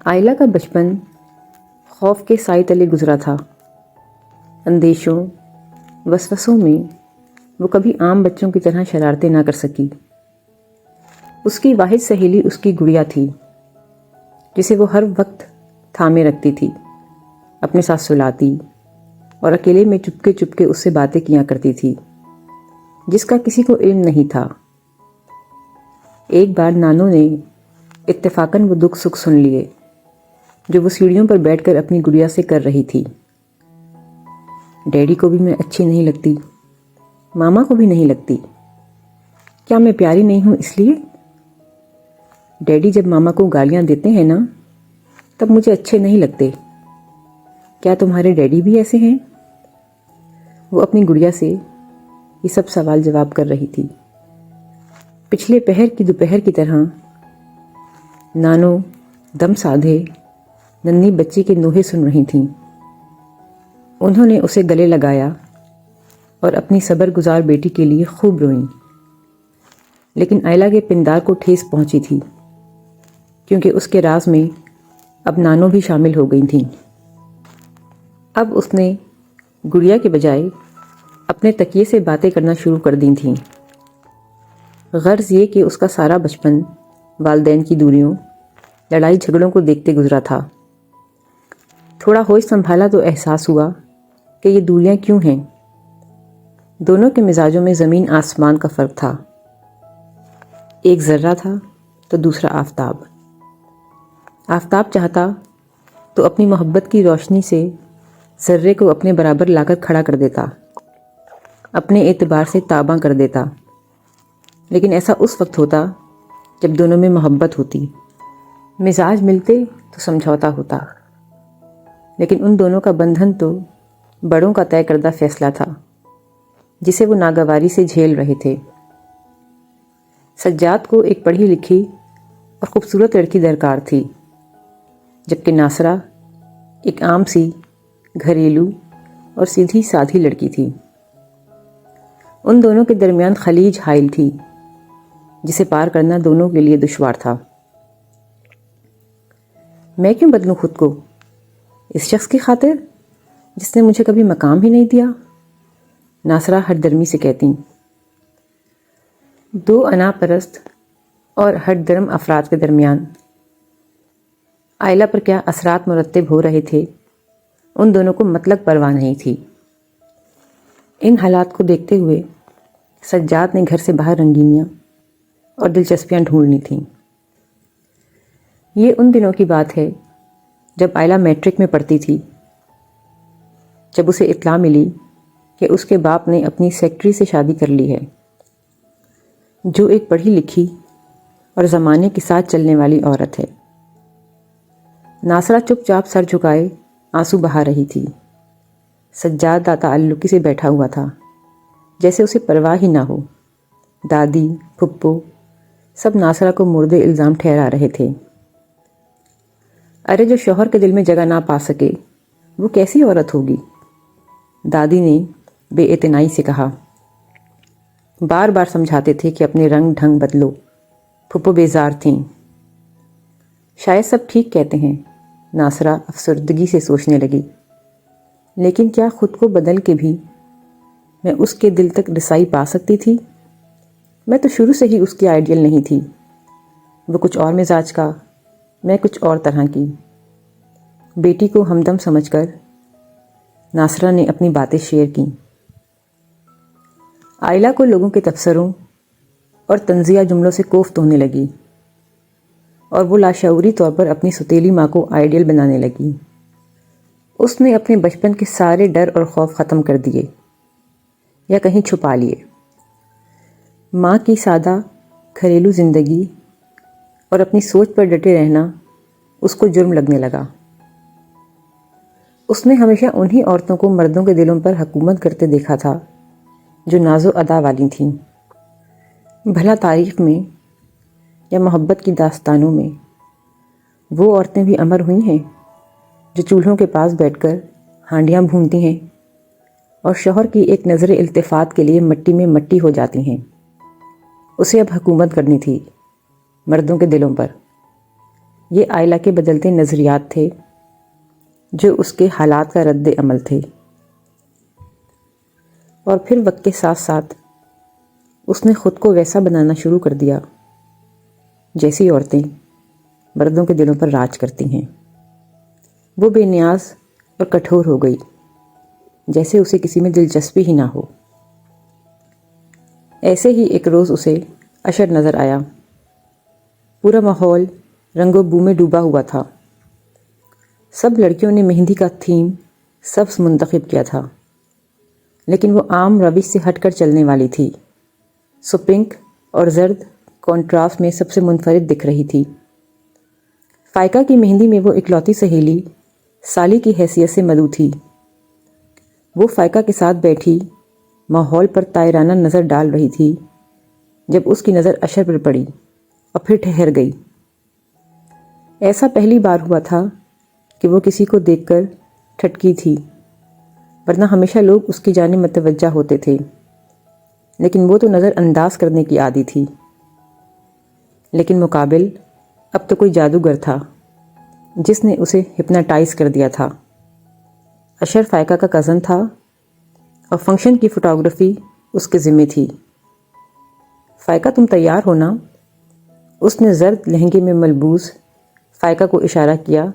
آئلہ کا بچپن خوف کے سائے تلے گزرا تھا۔ اندیشوں، وسوسوں میں وہ کبھی عام بچوں کی طرح شرارتیں نہ کر سکی۔ اس کی واحد سہیلی اس کی گڑیا تھی، جسے وہ ہر وقت تھامے رکھتی تھی، اپنے ساتھ سلاتی اور اکیلے میں چپکے چپکے اس سے باتیں کیا کرتی تھی، جس کا کسی کو علم نہیں تھا۔ ایک بار نانو نے اتفاقاً وہ دکھ سکھ سن لیے جو وہ سیڑھیوں پر بیٹھ کر اپنی گڑیا سے کر رہی تھی۔ ڈیڈی کو بھی میں اچھی نہیں لگتی، ماما کو بھی نہیں لگتی، کیا میں پیاری نہیں ہوں اس لیے؟ ڈیڈی جب ماما کو گالیاں دیتے ہیں نا تب مجھے اچھے نہیں لگتے، کیا تمہارے ڈیڈی بھی ایسے ہیں؟ وہ اپنی گڑیا سے یہ سب سوال جواب کر رہی تھی۔ پچھلے پہر کی دوپہر کی طرح نانو دم سادھے ننھی بچی کے نوحے سن رہی تھیں۔ انہوں نے اسے گلے لگایا اور اپنی صبر گزار بیٹی کے لیے خوب روئیں، لیکن آئلہ کے پندار کو ٹھیس پہنچی تھی، کیونکہ اس کے راز میں اب نانو بھی شامل ہو گئی تھیں۔ اب اس نے گڑیا کے بجائے اپنے تکیے سے باتیں کرنا شروع کر دی تھیں۔ غرض یہ کہ اس کا سارا بچپن والدین کی دوریوں، لڑائی جھگڑوں کو دیکھتے گزرا تھا۔ تھوڑا ہوش سنبھالا تو احساس ہوا کہ یہ دوریاں کیوں ہیں۔ دونوں کے مزاجوں میں زمین آسمان کا فرق تھا، ایک ذرہ تھا تو دوسرا آفتاب۔ آفتاب چاہتا تو اپنی محبت کی روشنی سے ذرے کو اپنے برابر لا کر کھڑا کر دیتا، اپنے اعتبار سے تاباں کر دیتا، لیکن ایسا اس وقت ہوتا جب دونوں میں محبت ہوتی، مزاج ملتے تو سمجھوتا ہوتا، لیکن ان دونوں کا بندھن تو بڑوں کا طے کردہ فیصلہ تھا جسے وہ ناگواری سے جھیل رہے تھے۔ سجاد کو ایک پڑھی لکھی اور خوبصورت لڑکی درکار تھی، جبکہ ناصرہ ایک عام سی گھریلو اور سیدھی سادھی لڑکی تھی۔ ان دونوں کے درمیان خلیج حائل تھی جسے پار کرنا دونوں کے لیے دشوار تھا۔ میں کیوں بدلوں خود کو اس شخص کی خاطر جس نے مجھے کبھی مقام ہی نہیں دیا؟ ناصرہ ہٹ درمی سے کہتی۔ دو انا پرست اور ہٹ درم افراد کے درمیان آئلہ پر کیا اثرات مرتب ہو رہے تھے ان دونوں کو مطلق پرواہ نہیں تھی۔ ان حالات کو دیکھتے ہوئے سجاد نے گھر سے باہر رنگینیاں اور دلچسپیاں ڈھونڈنی تھیں۔ یہ ان دنوں کی بات ہے جب آئلہ میٹرک میں پڑھتی تھی، جب اسے اطلاع ملی کہ اس کے باپ نے اپنی سیکٹری سے شادی کر لی ہے، جو ایک پڑھی لکھی اور زمانے کے ساتھ چلنے والی عورت ہے۔ ناصرہ چپ چاپ سر جھکائے آنسو بہا رہی تھی۔ سجاد تعلقی سے بیٹھا ہوا تھا، جیسے اسے پرواہ ہی نہ ہو۔ دادی، پھپھو سب ناصرہ کو مرد الزام ٹھہرا رہے تھے۔ ارے جو شوہر کے دل میں جگہ نہ پا سکے وہ کیسی عورت ہوگی؟ دادی نے بے اعتنائی سے کہا۔ بار بار سمجھاتے تھے کہ اپنے رنگ ڈھنگ بدلو۔ پھپھو بیزار تھیں۔ شاید سب ٹھیک کہتے ہیں، ناصرہ افسردگی سے سوچنے لگی، لیکن کیا خود کو بدل کے بھی میں اس کے دل تک رسائی پا سکتی تھی؟ میں تو شروع سے ہی اس کی آئیڈیل نہیں تھی، وہ کچھ اور مزاج کا، میں کچھ اور طرح کی۔ بیٹی کو ہمدم سمجھ کر ناصرہ نے اپنی باتیں شیئر کیں۔ آئلہ کو لوگوں کے تبصروں اور طنزیہ جملوں سے کوفت ہونے لگی، اور وہ لاشعوری طور پر اپنی ستیلی ماں کو آئیڈیل بنانے لگی۔ اس نے اپنے بچپن کے سارے ڈر اور خوف ختم کر دیے یا کہیں چھپا لیے۔ ماں کی سادہ گھریلو زندگی اور اپنی سوچ پر ڈٹے رہنا اس کو جرم لگنے لگا۔ اس نے ہمیشہ انہی عورتوں کو مردوں کے دلوں پر حکومت کرتے دیکھا تھا جو ناز و ادا والی تھیں۔ بھلا تاریخ میں یا محبت کی داستانوں میں وہ عورتیں بھی امر ہوئی ہیں جو چولہوں کے پاس بیٹھ کر ہانڈیاں بھونتی ہیں اور شوہر کی ایک نظر التفات کے لیے مٹی میں مٹی ہو جاتی ہیں۔ اسے اب حکومت کرنی تھی مردوں کے دلوں پر۔ یہ آئلہ کے بدلتے نظریات تھے جو اس کے حالات کا رد عمل تھے، اور پھر وقت کے ساتھ ساتھ اس نے خود کو ویسا بنانا شروع کر دیا جیسی عورتیں مردوں کے دلوں پر راج کرتی ہیں۔ وہ بے نیاز اور کٹھور ہو گئی، جیسے اسے کسی میں دلچسپی ہی نہ ہو۔ ایسے ہی ایک روز اسے اشر نظر آیا۔ پورا ماحول رنگ و بو میں ڈوبا ہوا تھا۔ سب لڑکیوں نے مہندی کا تھیم سبز منتخب کیا تھا، لیکن وہ عام روش سے ہٹ کر چلنے والی تھی، سو پنک اور زرد کنٹراسٹ میں سب سے منفرد دکھ رہی تھی۔ فائقہ کی مہندی میں وہ اکلوتی سہیلی سالی کی حیثیت سے مدعو تھی۔ وہ فائقہ کے ساتھ بیٹھی ماحول پر طائرانہ نظر ڈال رہی تھی جب اس کی نظر اشر پر پڑی اور پھر ٹھہر گئی۔ ایسا پہلی بار ہوا تھا کہ وہ کسی کو دیکھ کر ٹھٹکی تھی، ورنہ ہمیشہ لوگ اس کی جانب متوجہ ہوتے تھے، لیکن وہ تو نظر انداز کرنے کی عادی تھی۔ لیکن مقابل اب تو کوئی جادوگر تھا جس نے اسے ہپناٹائز کر دیا تھا۔ اشر فائقہ کا کزن تھا اور فنکشن کی فوٹوگرافی اس کے ذمے تھی۔ فائقہ تم تیار ہو نا؟ اس نے زرد لہنگے میں ملبوس فائقہ کو اشارہ کیا۔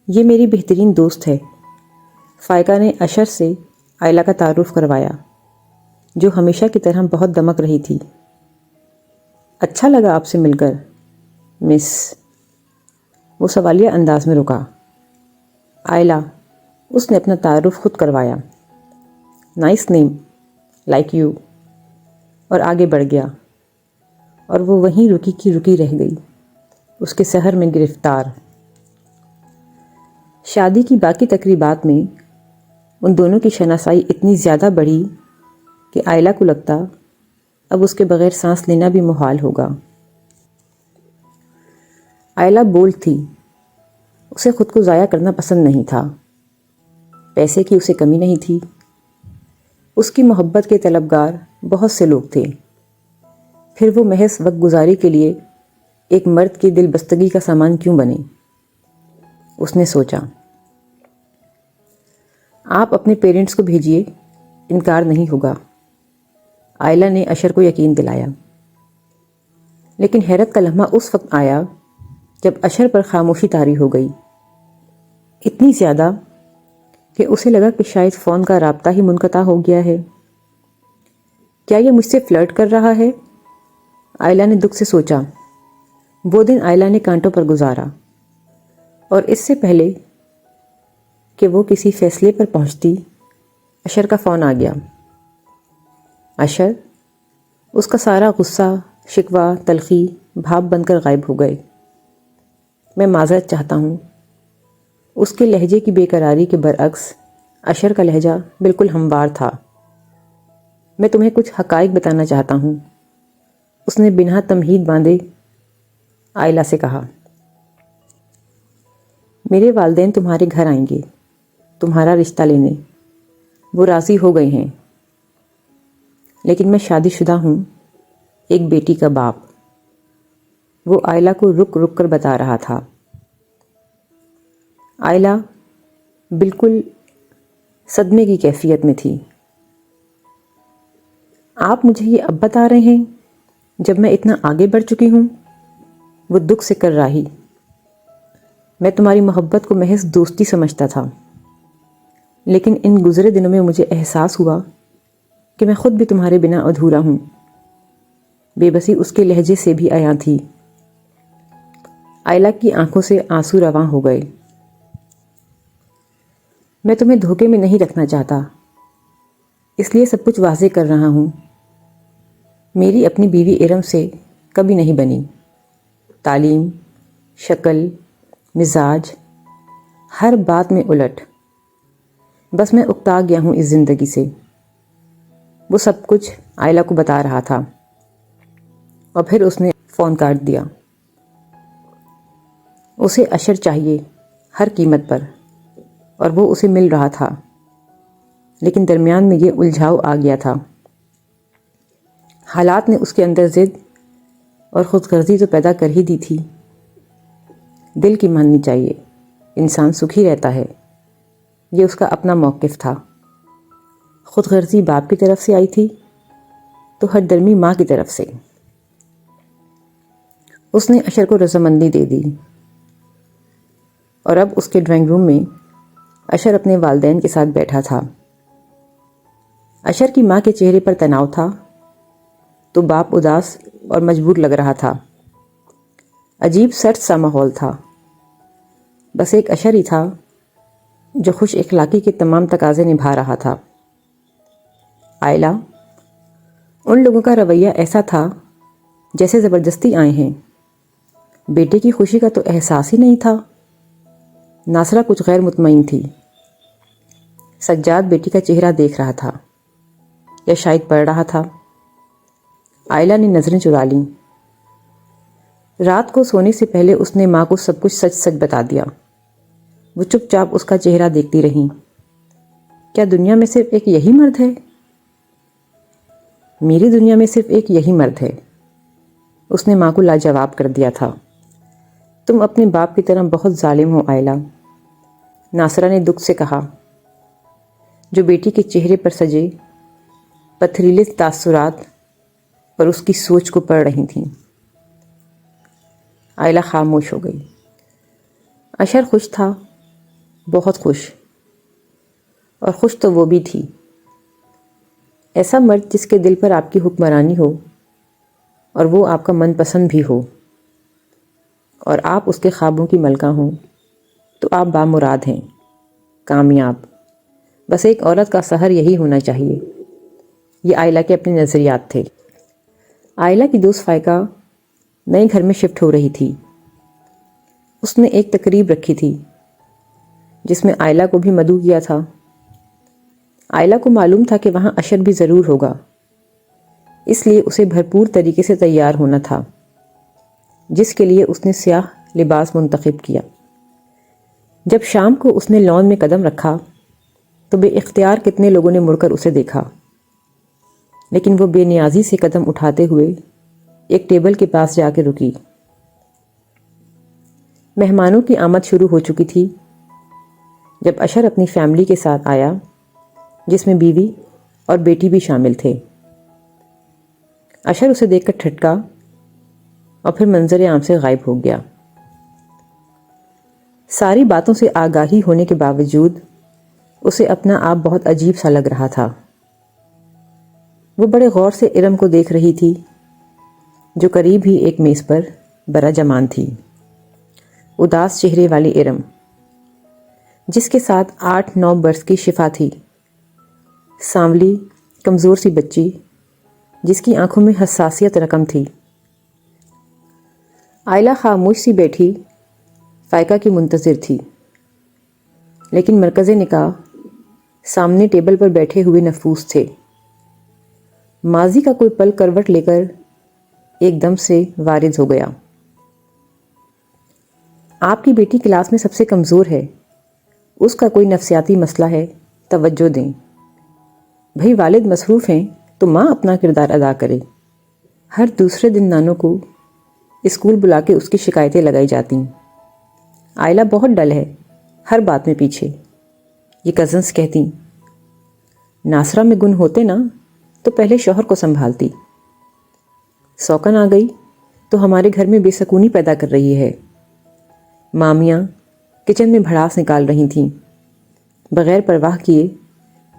یہ میری بہترین دوست ہے۔ فائقہ نے اشر سے آئلہ کا تعارف کروایا، جو ہمیشہ کی طرح بہت دمک رہی تھی۔ اچھا لگا آپ سے مل کر مس۔ وہ سوالیہ انداز میں رکا۔ آئلہ، اس نے اپنا تعارف خود کروایا۔ نائس نیم، لائک یو، اور آگے بڑھ گیا، اور وہ وہیں رکی کی رکی رہ گئی، اس کے سحر میں گرفتار۔ شادی کی باقی تقریبات میں ان دونوں کی شناسائی اتنی زیادہ بڑھی کہ آئلہ کو لگتا اب اس کے بغیر سانس لینا بھی محال ہوگا۔ آئلہ بولڈ تھی، اسے خود کو ضائع کرنا پسند نہیں تھا۔ پیسے کی اسے کمی نہیں تھی۔ اس کی محبت کے طلبگار بہت سے لوگ تھے، پھر وہ محض وقت گزاری کے لیے ایک مرد کی دل بستگی کا سامان کیوں بنے؟ اس نے سوچا۔ آپ اپنے پیرنٹس کو بھیجیے، انکار نہیں ہوگا، آئلہ نے اشر کو یقین دلایا۔ لیکن حیرت کا لمحہ اس وقت آیا جب اشر پر خاموشی طاری ہو گئی، اتنی زیادہ کہ اسے لگا کہ شاید فون کا رابطہ ہی منقطع ہو گیا ہے۔ کیا یہ مجھ سے فلرٹ کر رہا ہے؟ آئلہ نے دکھ سے سوچا۔ وہ دن آئلہ نے کانٹوں پر گزارا، اور اس سے پہلے کہ وہ کسی فیصلے پر پہنچتی، اشر کا فون آ گیا۔ اشر، اس کا سارا غصہ، شکوہ، تلخی بھاپ بن کر غائب ہو گئے۔ میں معذرت چاہتا ہوں۔ اس کے لہجے کی بے قراری کے برعکس اشر کا لہجہ بالکل ہموار تھا۔ میں تمہیں کچھ حقائق بتانا چاہتا ہوں، اس نے بنا تمہید باندھے آئلہ سے کہا۔ میرے والدین تمہارے گھر آئیں گے تمہارا رشتہ لینے، وہ راضی ہو گئے ہیں، لیکن میں شادی شدہ ہوں، ایک بیٹی کا باپ۔ وہ آئلہ کو رک رک کر بتا رہا تھا۔ آئلہ بالکل صدمے کی کیفیت میں تھی۔ آپ مجھے یہ اب بتا رہے ہیں جب میں اتنا آگے بڑھ چکی ہوں؟ وہ دکھ سے کر راہی۔ میں تمہاری محبت کو محض دوستی سمجھتا تھا، لیکن ان گزرے دنوں میں مجھے احساس ہوا کہ میں خود بھی تمہارے بنا ادھورا ہوں۔ بے بسی اس کے لہجے سے بھی عیاں تھی۔ آئلہ کی آنکھوں سے آنسو رواں ہو گئے۔ میں تمہیں دھوکے میں نہیں رکھنا چاہتا، اس لیے سب کچھ واضح کر رہا ہوں۔ میری اپنی بیوی ارم سے کبھی نہیں بنی۔ تعلیم، شکل، مزاج، ہر بات میں الٹ۔ بس میں اکتا گیا ہوں اس زندگی سے۔ وہ سب کچھ آئلہ کو بتا رہا تھا، اور پھر اس نے فون کاٹ دیا۔ اسے اشر چاہیے ہر قیمت پر، اور وہ اسے مل رہا تھا، لیکن درمیان میں یہ الجھاؤ آ گیا تھا۔ حالات نے اس کے اندر ضد اور خود غرضی تو پیدا کر ہی دی تھی، دل کی ماننی چاہیے، انسان سکھی رہتا ہے۔ یہ اس کا اپنا موقف تھا۔ خود غرضی باپ کی طرف سے آئی تھی تو ہٹ درمی ماں کی طرف سے۔ اس نے اشر کو رضامندی دے دی اور اب اس کے ڈرائنگ روم میں اشر اپنے والدین کے ساتھ بیٹھا تھا۔ اشر کی ماں کے چہرے پر تناؤ تھا تو باپ اداس اور مجبور لگ رہا تھا۔ عجیب سرد سا ماحول تھا۔ بس ایک اشر ہی تھا جو خوش اخلاقی کے تمام تقاضے نبھا رہا تھا۔ آئلہ، ان لوگوں کا رویہ ایسا تھا جیسے زبردستی آئے ہیں۔ بیٹے کی خوشی کا تو احساس ہی نہیں تھا۔ ناصرہ کچھ غیر مطمئن تھی۔ سجاد بیٹی کا چہرہ دیکھ رہا تھا یا شاید پڑھ رہا تھا۔ آئلہ نے نظریں چرا لیں۔ رات کو سونے سے پہلے اس نے ماں کو سب کچھ سچ سچ بتا دیا۔ وہ چپ چاپ اس کا چہرہ دیکھتی رہیں۔ کیا دنیا میں صرف ایک یہی مرد ہے؟ میری دنیا میں صرف ایک یہی مرد ہے، اس نے ماں کو لاجواب کر دیا تھا۔ تم اپنے باپ کی طرح بہت ظالم ہو آئلہ، ناصرہ نے دکھ سے کہا، جو بیٹی کے چہرے پر سجے پتھریلے تاثرات اور اس کی سوچ کو پڑھ رہی تھیں۔ آئلہ خاموش ہو گئی۔ اشر خوش تھا، بہت خوش، اور خوش تو وہ بھی تھی۔ ایسا مرد جس کے دل پر آپ کی حکمرانی ہو اور وہ آپ کا من پسند بھی ہو اور آپ اس کے خوابوں کی ملکہ ہوں تو آپ بامراد ہیں، کامیاب۔ بس ایک عورت کا سحر یہی ہونا چاہیے۔ یہ آئلہ کے اپنے نظریات تھے۔ آئلہ کی دوست فائقہ نئے گھر میں شفٹ ہو رہی تھی۔ اس نے ایک تقریب رکھی تھی جس میں آئلہ کو بھی مدعو کیا تھا۔ آئلہ کو معلوم تھا کہ وہاں اشر بھی ضرور ہوگا، اس لیے اسے بھرپور طریقے سے تیار ہونا تھا، جس کے لیے اس نے سیاہ لباس منتخب کیا۔ جب شام کو اس نے لان میں قدم رکھا تو بے اختیار کتنے لوگوں نے مڑ کر اسے دیکھا، لیکن وہ بے نیازی سے قدم اٹھاتے ہوئے ایک ٹیبل کے پاس جا کے رکی۔ مہمانوں کی آمد شروع ہو چکی تھی جب اشر اپنی فیملی کے ساتھ آیا، جس میں بیوی اور بیٹی بھی شامل تھے۔ اشر اسے دیکھ کر ٹھٹکا اور پھر منظر عام سے غائب ہو گیا۔ ساری باتوں سے آگاہی ہونے کے باوجود اسے اپنا آپ بہت عجیب سا لگ رہا تھا۔ وہ بڑے غور سے ارم کو دیکھ رہی تھی جو قریب ہی ایک میز پر برا جمان تھی۔ اداس چہرے والی ارم جس کے ساتھ 8-9 برس کی شفا تھی، سانولی کمزور سی بچی جس کی آنکھوں میں حساسیت رقم تھی۔ آئلہ خاموش سی بیٹھی فائقہ کی منتظر تھی، لیکن مرکز نکاح سامنے ٹیبل پر بیٹھے ہوئے نفوس تھے۔ ماضی کا کوئی پل کروٹ لے کر ایک دم سے وارد ہو گیا۔ آپ کی بیٹی کلاس میں سب سے کمزور ہے، اس کا کوئی نفسیاتی مسئلہ ہے، توجہ دیں۔ بھئی والد مصروف ہیں تو ماں اپنا کردار ادا کرے۔ ہر دوسرے دن نانوں کو اسکول بلا کے اس کی شکایتیں لگائی جاتی۔ آئلہ بہت ڈل ہے، ہر بات میں پیچھے، یہ کزنس کہتی۔ ناصرہ میں گن ہوتے نا تو پہلے شوہر کو سنبھالتی۔ سوکن آ گئی تو ہمارے گھر میں بے سکونی پیدا کر رہی ہے۔ مامیاں کچن میں بھڑاس نکال رہی تھیں، بغیر پرواہ کیے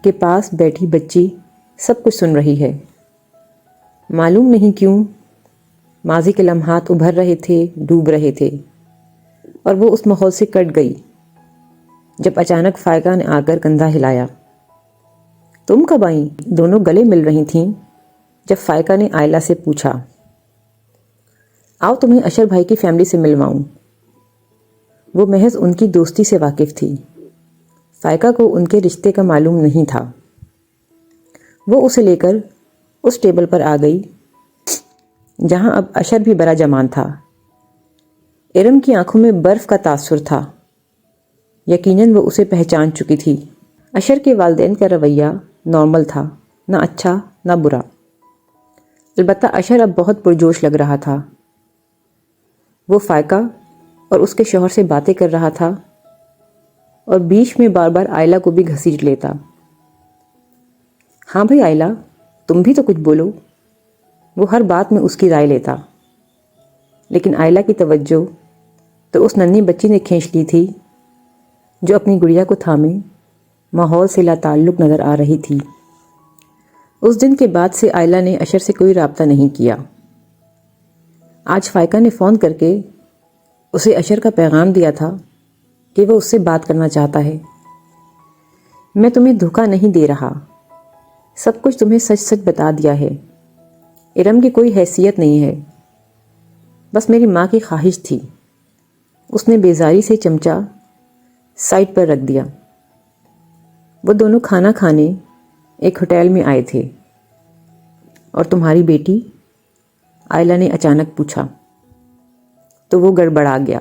کہ پاس بیٹھی بچی سب کچھ سن رہی ہے۔ معلوم نہیں کیوں ماضی کے لمحات ابھر رہے تھے، ڈوب رہے تھے، اور وہ اس ماحول سے کٹ گئی جب اچانک فائقہ نے آ کر کندھا ہلایا۔ تم کب آئیں؟ دونوں گلے مل رہی تھیں جب فائقہ نے آئلہ سے پوچھا، آؤ تمہیں اشر بھائی کی فیملی سے ملواؤں۔ وہ محض ان کی دوستی سے واقف تھی، فائقہ کو ان کے رشتے کا معلوم نہیں تھا۔ وہ اسے لے کر اس ٹیبل پر آ گئی جہاں اب اشر بھی برا جمان تھا۔ ارم کی آنکھوں میں برف کا تاثر تھا، یقیناً وہ اسے پہچان چکی تھی۔ اشر کے والدین کا رویہ نارمل تھا، نہ اچھا نہ برا، البتہ اشر اب بہت پرجوش لگ رہا تھا۔ وہ فائقہ اور اس کے شوہر سے باتیں کر رہا تھا اور بیچ میں بار بار آئلہ کو بھی گھسیٹ لیتا۔ ہاں بھائی آئلہ، تم بھی تو کچھ بولو۔ وہ ہر بات میں اس کی رائے لیتا، لیکن آئلہ کی توجہ تو اس ننھی بچی نے کھینچ لی تھی جو اپنی گڑیا کو تھامے ماحول سے لا تعلق نظر آ رہی تھی۔ اس دن کے بعد سے آئلہ نے اشر سے کوئی رابطہ نہیں کیا۔ آج فائقہ نے فون کر کے اسے اشر کا پیغام دیا تھا کہ وہ اس سے بات کرنا چاہتا ہے۔ میں تمہیں دھوکہ نہیں دے رہا، سب کچھ تمہیں سچ سچ بتا دیا ہے۔ ارم کی کوئی حیثیت نہیں ہے، بس میری ماں کی خواہش تھی۔ اس نے بیزاری سے چمچہ سائڈ پر رکھ دیا۔ وہ دونوں کھانا کھانے ایک ہوٹل میں آئے تھے۔ اور تمہاری بیٹی؟ آئلہ نے اچانک پوچھا تو وہ گڑبڑا گیا۔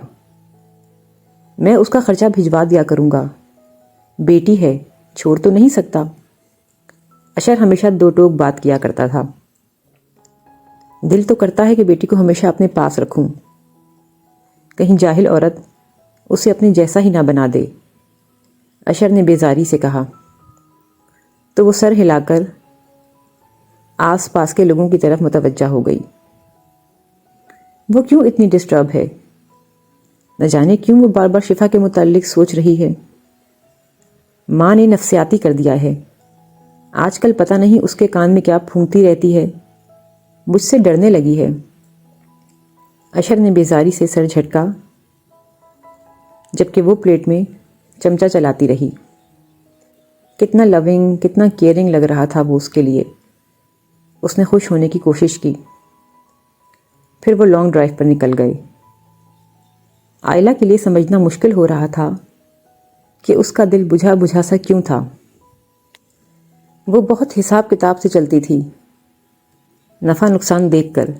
میں اس کا خرچہ بھجوا دیا کروں گا، بیٹی ہے، چھوڑ تو نہیں سکتا۔ اشر ہمیشہ دو ٹوک بات کیا کرتا تھا۔ دل تو کرتا ہے کہ بیٹی کو ہمیشہ اپنے پاس رکھوں، کہیں جاہل عورت اسے اپنے جیسا ہی نہ بنا دے، اشر نے بیزاری سے کہا۔ تو وہ سر ہلا کر آس پاس کے لوگوں کی طرف متوجہ ہو گئی۔ وہ کیوں اتنی ڈسٹرب ہے؟ نہ جانے کیوں وہ بار بار شفا کے متعلق سوچ رہی ہے۔ ماں نے نفسیاتی کر دیا ہے، آج کل پتہ نہیں اس کے کان میں کیا پھونکتی رہتی ہے، مجھ سے ڈرنے لگی ہے۔ اشر نے بیزاری سے سر جھٹکا، جبکہ وہ پلیٹ میں چمچہ چلاتی رہی۔ کتنا لونگ، کتنا کیئرنگ لگ رہا تھا وہ اس کے لیے۔ اس نے خوش ہونے کی کوشش کی۔ پھر وہ لانگ ڈرائیو پر نکل گئے۔ آئلہ کے لیے سمجھنا مشکل ہو رہا تھا کہ اس کا دل بجھا بجھا سا کیوں تھا۔ وہ بہت حساب کتاب سے چلتی تھی، نفع نقصان دیکھ کر۔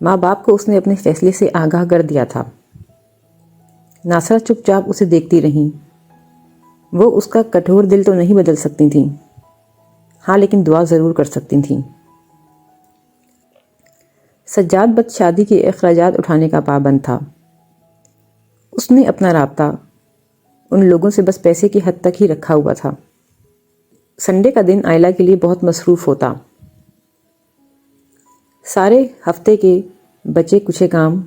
ماں باپ کو اس نے اپنے فیصلے سے آگاہ کر دیا تھا۔ ناصرہ چپ چاپ اسے دیکھتی رہیں۔ وہ اس کا کٹھور دل تو نہیں بدل سکتی تھیں، ہاں لیکن دعا ضرور کر سکتی تھیں۔ سجاد بٹ شادی کے اخراجات اٹھانے کا پابند تھا۔ اس نے اپنا رابطہ ان لوگوں سے بس پیسے کی حد تک ہی رکھا ہوا تھا۔ سنڈے کا دن آئلہ کے لیے بہت مصروف ہوتا۔ سارے ہفتے کے بچے کچھ کام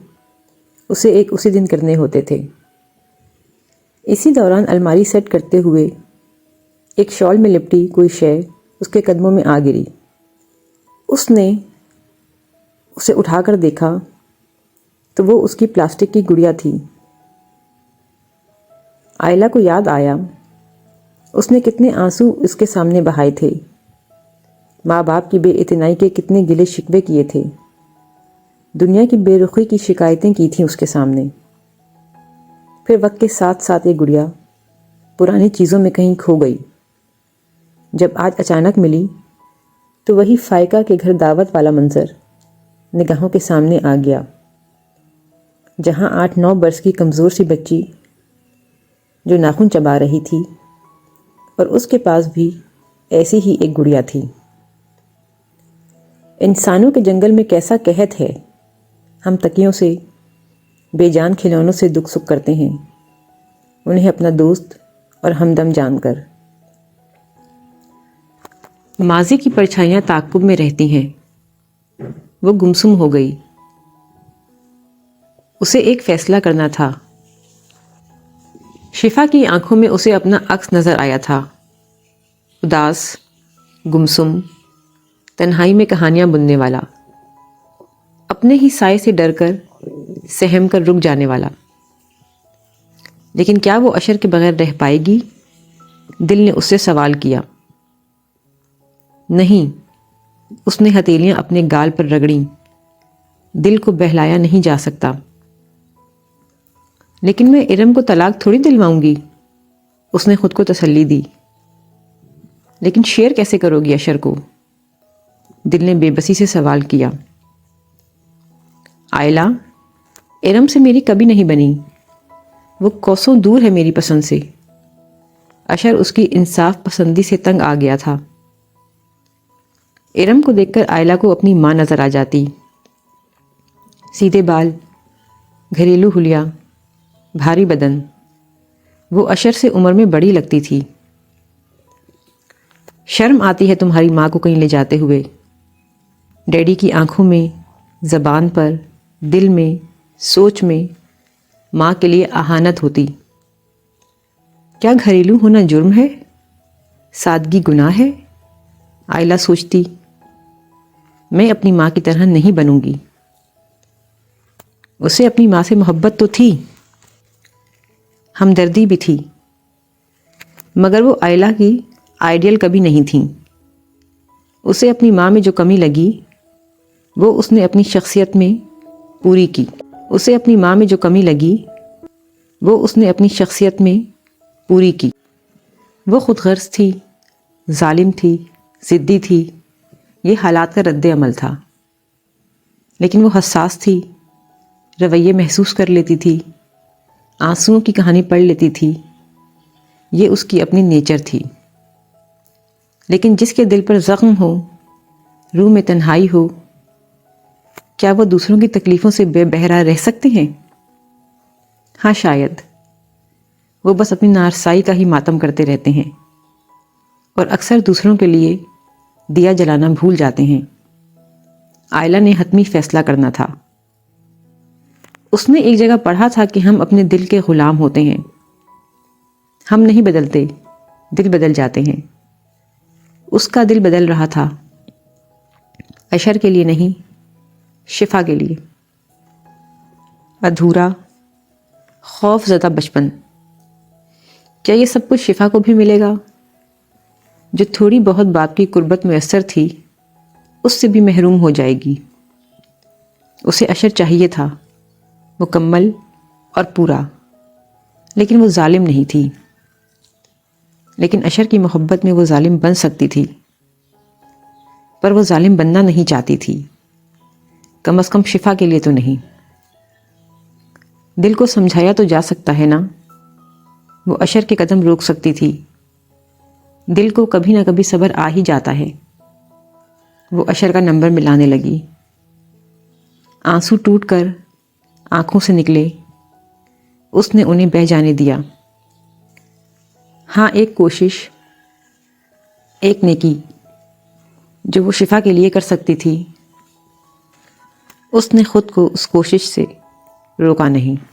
اسے اسی دن کرنے ہوتے تھے۔ اسی دوران الماری سیٹ کرتے ہوئے ایک شال میں لپٹی کوئی شے اس کے قدموں میں آ گری۔ اس نے اسے اٹھا کر دیکھا تو وہ اس کی پلاسٹک کی گڑیا تھی۔ آئلہ کو یاد آیا اس نے کتنے آنسو اس کے سامنے بہائے تھے، ماں باپ کی بے اعتنائی کے کتنے گلے شکوے کیے تھے، دنیا کی بے رخی کی شکایتیں کی تھیں اس کے سامنے۔ پھر وقت کے ساتھ ساتھ یہ گڑیا پرانی چیزوں میں کہیں کھو گئی۔ جب آج اچانک ملی تو وہی فائقہ کے گھر دعوت والا منظر نگاہوں کے سامنے آ گیا، جہاں 8-9 برس کی کمزور سی بچی جو ناخن چبا رہی تھی، اور اس کے پاس بھی ایسی ہی ایک گڑیا تھی۔ انسانوں کے جنگل میں کیسا قحط ہے، ہم تکیوں سے، بے جان کھلونوں سے دکھ سکھ کرتے ہیں، انہیں اپنا دوست اور ہمدم جان کر۔ ماضی کی پرچھائیاں تعاقب میں رہتی ہیں۔ وہ گمسم ہو گئی۔ اسے ایک فیصلہ کرنا تھا۔ شفا کی آنکھوں میں اسے اپنا عکس نظر آیا تھا، اداس، گمسم، تنہائی میں کہانیاں بننے والا، اپنے ہی سائے سے ڈر کر، سہم کر رک جانے والا۔ لیکن کیا وہ اشر کے بغیر رہ پائے گی؟ دل نے اس سے سوال کیا۔ نہیں، اس نے ہتھیلیاں اپنے گال پر رگڑیں۔ دل کو بہلایا نہیں جا سکتا۔ لیکن میں ارم کو طلاق تھوڑی دلواؤں گی، اس نے خود کو تسلی دی۔ لیکن شیئر کیسے کرو گی اشر کو؟ دل نے بے بسی سے سوال کیا۔ آئلہ، ارم سے میری کبھی نہیں بنی، وہ کوسوں دور ہے میری پسند سے۔ اشر اس کی انصاف پسندی سے تنگ آ گیا تھا۔ ارم کو دیکھ کر آئلہ کو اپنی ماں نظر آ جاتی، سیدھے بال، گھریلو حلیہ، بھاری بدن، وہ اشر سے عمر میں بڑی لگتی تھی۔ شرم آتی ہے تمہاری ماں کو کہیں لے جاتے ہوئے۔ ڈیڈی کی آنکھوں میں، زبان پر، دل میں، سوچ میں ماں کے لیے اہانت ہوتی۔ کیا گھریلو ہونا جرم ہے؟ سادگی گناہ ہے؟ آئلہ سوچتی۔ میں اپنی ماں کی طرح نہیں بنوں گی۔ اسے اپنی ماں سے محبت تو تھی، ہمدردی بھی تھی، مگر وہ آئلہ کی آئیڈیل کبھی نہیں تھیں۔ اسے اپنی ماں میں جو کمی لگی وہ اس نے اپنی شخصیت میں پوری کی۔ اسے اپنی ماں میں جو کمی لگی وہ اس نے اپنی شخصیت میں پوری کی۔ وہ خود غرض تھی، ظالم تھی، ضدی تھی، یہ حالات کا رد عمل تھا۔ لیکن وہ حساس تھی، رویے محسوس کر لیتی تھی، آنسوؤں کی کہانی پڑھ لیتی تھی، یہ اس کی اپنی نیچر تھی۔ لیکن جس کے دل پر زخم ہو، روح میں تنہائی ہو، کیا وہ دوسروں کی تکلیفوں سے بے بہرا رہ سکتے ہیں؟ ہاں شاید۔ وہ بس اپنی نارسائی کا ہی ماتم کرتے رہتے ہیں اور اکثر دوسروں کے لیے دیا جلانا بھول جاتے ہیں۔ آئلہ نے حتمی فیصلہ کرنا تھا۔ اس نے ایک جگہ پڑھا تھا کہ ہم اپنے دل کے غلام ہوتے ہیں۔ ہم نہیں بدلتے، دل بدل جاتے ہیں۔ اس کا دل بدل رہا تھا، اشر کے لیے نہیں، شفا کے لیے۔ ادھورا، خوف زدہ بچپن، کیا یہ سب کچھ شفا کو بھی ملے گا؟ جو تھوڑی بہت باپ کی قربت میسر تھی اس سے بھی محروم ہو جائے گی۔ اسے اشر چاہیے تھا، مکمل اور پورا، لیکن وہ ظالم نہیں تھی۔ لیکن اشر کی محبت میں وہ ظالم بن سکتی تھی، پر وہ ظالم بننا نہیں چاہتی تھی، کم از کم شفا کے لیے تو نہیں۔ دل کو سمجھایا تو جا سکتا ہے نا، وہ اشر کے قدم روک سکتی تھی۔ دل کو کبھی نہ کبھی صبر آ ہی جاتا ہے۔ وہ اشر کا نمبر ملانے لگی۔ آنسو ٹوٹ کر آنکھوں سے نکلے، اس نے انہیں بہہ جانے دیا۔ ہاں، ایک کوشش، ایک نیکی جو وہ شفا کے لیے کر سکتی تھی، اس نے خود کو اس کوشش سے روکا نہیں۔